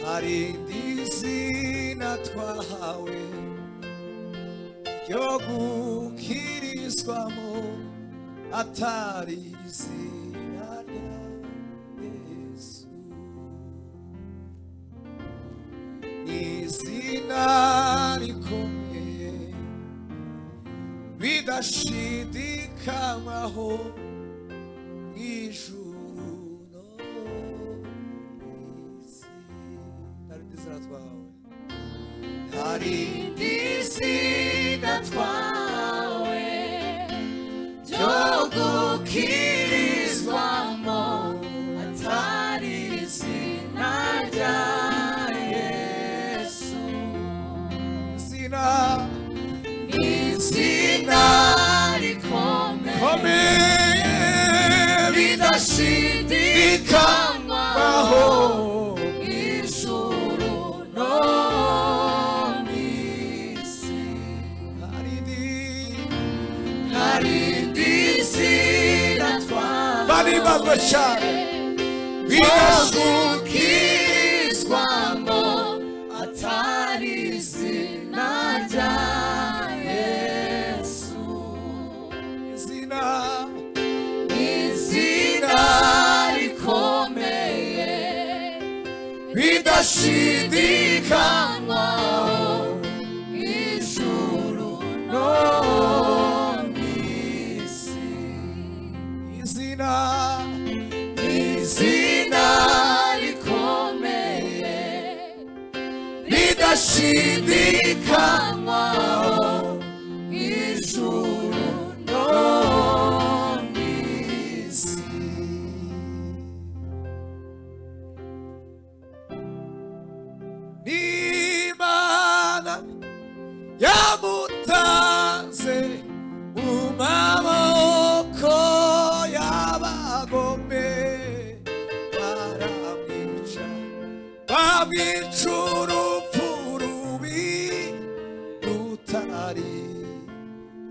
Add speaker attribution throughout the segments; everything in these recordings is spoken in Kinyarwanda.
Speaker 1: harindi zina twahawe ryo gukirizwamo atari izina rya Yesu. Izina rikomeye bidashidikanywaho mw'ijuru no mw'isi. Harindi zina twahawe, harindi zina twahawe ryo gukirizwamo atari izina rya Yesu. Izina rikomeye bidashidikanywaho mw'ijuru no mw'isi. Harindi zina twahawe baribazwe cyane bidashidikanywaho atari izina rya Yesu. Izina rikomeye bidashidikanywaho ijuru no mw'isi. Izina rikomeye bidashidikanywaho ijuru no mw'isi. N'Imana yamutanze mu maboko y'abagome, baramwica bamwica urupfu rubi rutari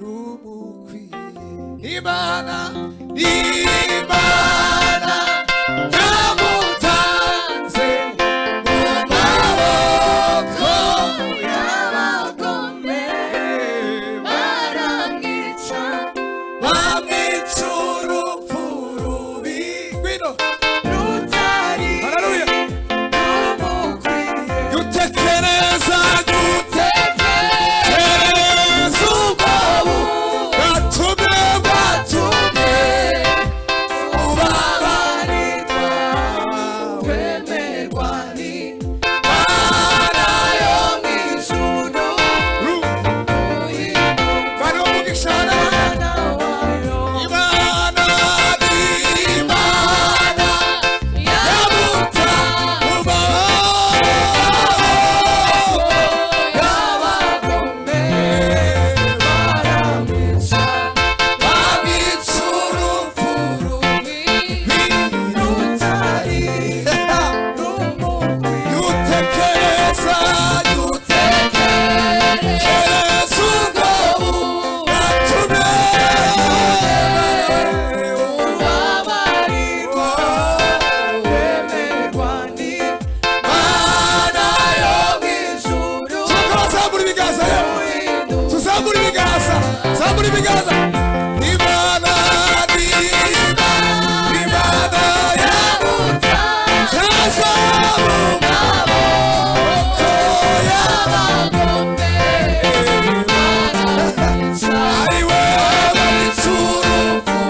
Speaker 1: rumukwiye. N'Imana yamutanze mu maboko y'abagome, baramwica bamwica urupfu rubi rutari rumukwiye. Yutekereza ubwoba bwatumye ubabarirwa kwemerwa n'Imana yo mw'ijuru. Bari umugisha n'Imana wayo. Imana yamuta mu maboko y'abagome, baramwica bamwica urupfu rubi rutari rumukwiye. Yutekereza ubwoba bwatumye ubabarirwa kwemerwa n'Imana yo mw'ijuru. Tuzamura ibiganza, tuzamura ibiganza, zamura ibiganza. Imana yamutanze mu maboko y'abagome, ariwe bamwica urupfu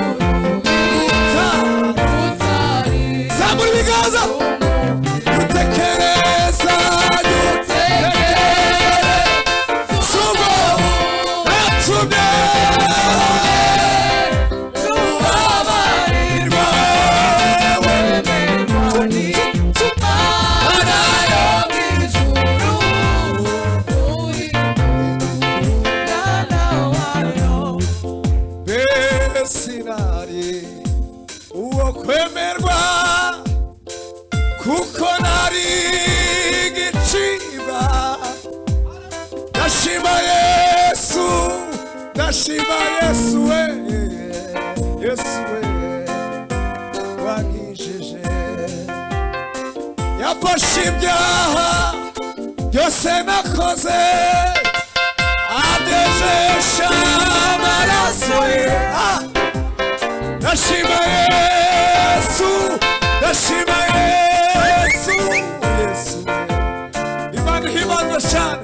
Speaker 1: rutari. Zamura ibiganza. Yutekereza ubwoba bwatumye ubabarirwa kwemerwa n'Imana yo mw'ijuru. Umwana wayo mbese nari uwo kwemerwa, kuko nari igicibwa. Ndashima Yesu, ndashima Yesu we, Yesu we wankijije. yafashe ibyaha byose nakoze adejesha amaraso ye. Ndashima Yesu, ndashima Yesu, Yesu Imana ihimbaza cyane.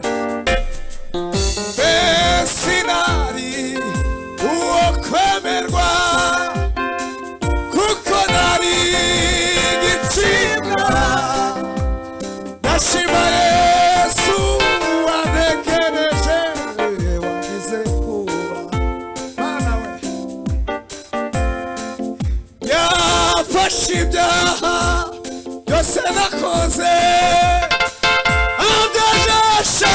Speaker 1: Sinari uwo kwemerwa kuko nari igicibwa. Ndashima Yesu wanekereje wagize kuba Mana we. Yafashe ibyaha byose nakoze adejesha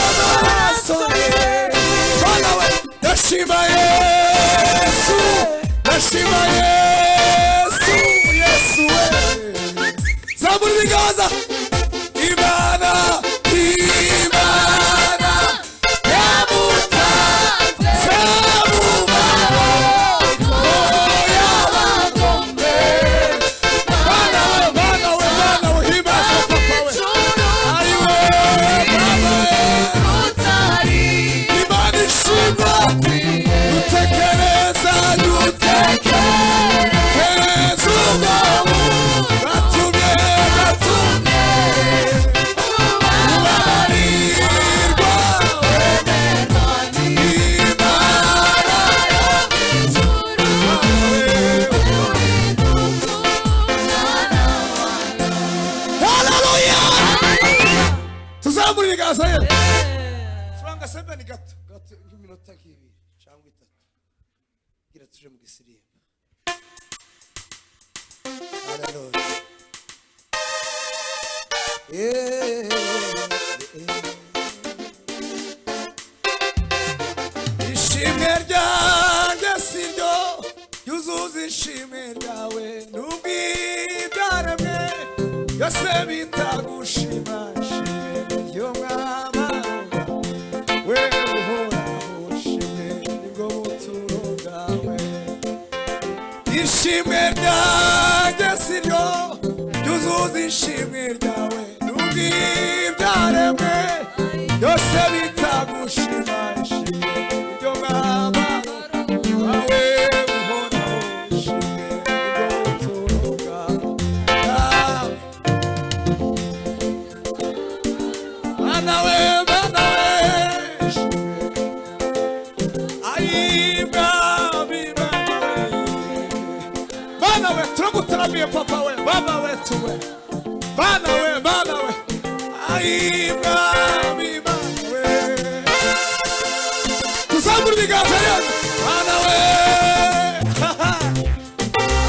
Speaker 1: amaraso ye. Mana we ndashima Yesu, ndashima Yesu, Yesu we. Zaburi bigaza Imana, Imana yamutanze zamubaboko y'abagome. Mana we, Mana we, Mana we, himbaza papa we. Ayiwe, Mana we, Imana ishimwa. Dutekereza, dutekereza ubwawe gatumye ubabarirwa Haleluya. Tuzamura ibiganza yewe. Turanga sembe ni gato nk'iminota nk'ibiri cyangwa itatu gira tuje mu gisirimba. Haleluya. Ishimwe ryanjye siryo yuzuza ishimwe ryawe n'ubwibyaremwe byose bitagushima. Ishimwe ryo mwama we uhoraho, ishimwe nibwo buturo bwawe. Ishimwe ryanjye siryo yuzuza ishimwe ryawe n'ubwibyaremwe byose bitagushima. Ishimwe nibyo mwama wawe uhoraho, ishimwe nibwo buturo bwawe. Mana we, Mana we, ishimwe. Ayibwami Mana we, Mana we turagutaramiye papa we, Baba wetu we, Mana we, Mana we. Ayibwami Mana we. Tuzamura ibiganza yewe. Mana we,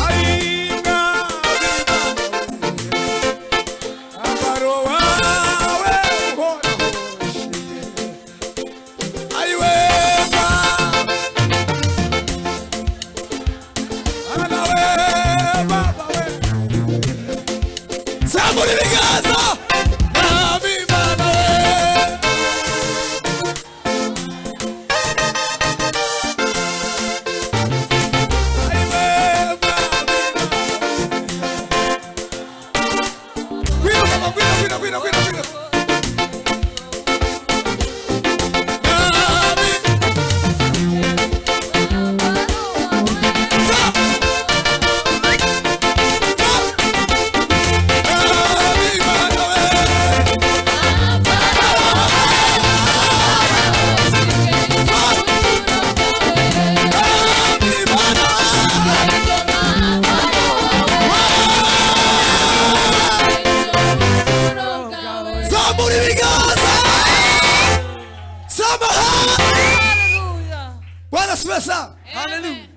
Speaker 1: ayibwami Mana we. Amaro wawe uhoraho, ishimwe. Ayiwe Mana we, Baba we. Zamura ibiganza Mwami Mana we. Ayiwe Mwami Mana we. Gwina Mwami. Bwana sifa sana. Haleluya.